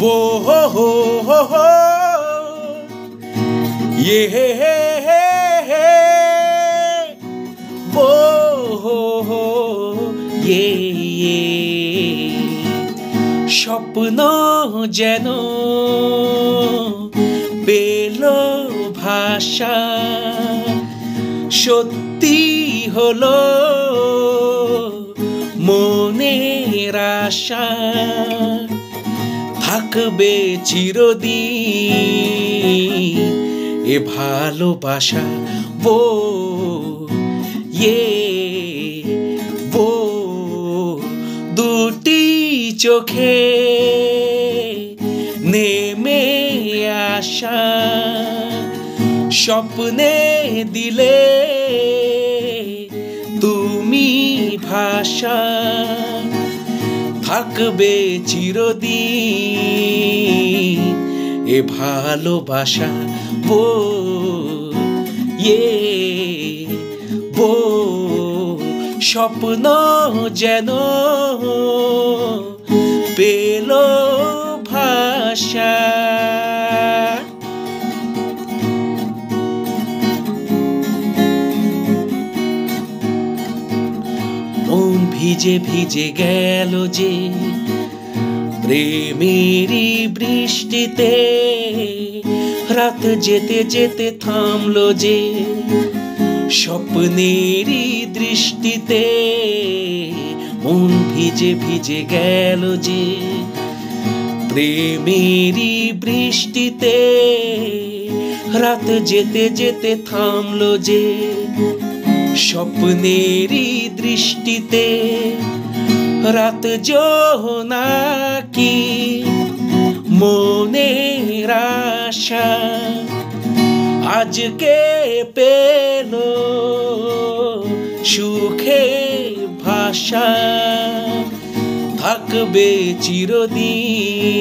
वो हो ये वो हो ये স্বপ্ন যেন পেল ভাষা সত্যি হলো মনের আশা থাকবে চিরদিন এ ভালোবাসা वो ये वो দুটি চোখে নেমে আসা স্বপ্নে দিলে তুমি ভাষা থাকবে চিরদিন এ ভালোবাসা वो ये वो স্বপ্ন যেন পেল ভাষা মন ভিজে ভিজে গেল যে প্রেমেরই বৃষ্টিতে রাত যেতে যেতে থামলো যে স্বপ্নেরই দৃষ্টিতে মন ভিজে ভিজে গেল যে প্রেমেরই বৃষ্টিতে রাত যেতে যেতে থামলো যে স্বপ্নেরই দৃষ্টিতে রাত জোনাকি মনের আশা আজকে পেল সুখে ভাষা থাকবে চিরদিন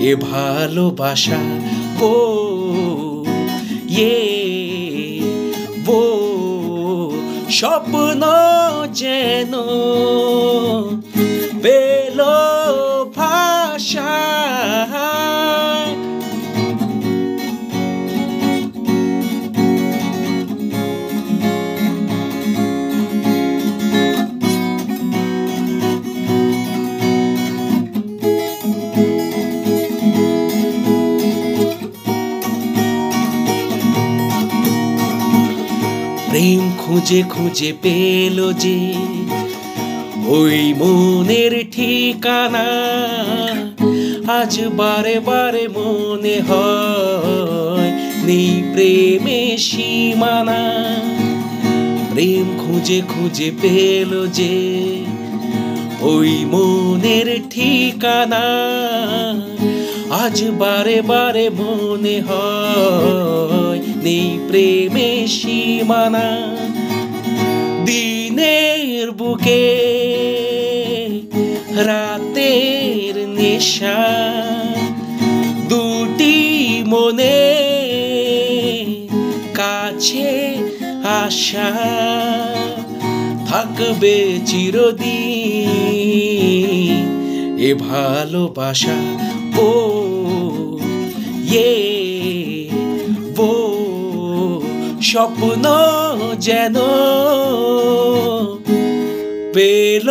এ ভালোবাসা वो ये वो স্বপ্ন যেন পেল ভাষা প্রেম খুঁজে খুঁজে পেল যে ওই মনের ঠিকানা আজ বারে বারে মনে হয় নেই প্রেমে সীমানা প্রেম খুঁজে খুঁজে পেল যে ওই মনের ঠিকানা আজ বারে বারে মনে হয় নেই প্রেমে সীমানা দিনের বুকে রাতের নেশা দুটি মনে কাছে আসা থাকবে চিরদিন এ ভালোবাসা वो ये वो স্বপ্ন যেন পেল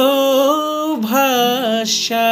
ভাষা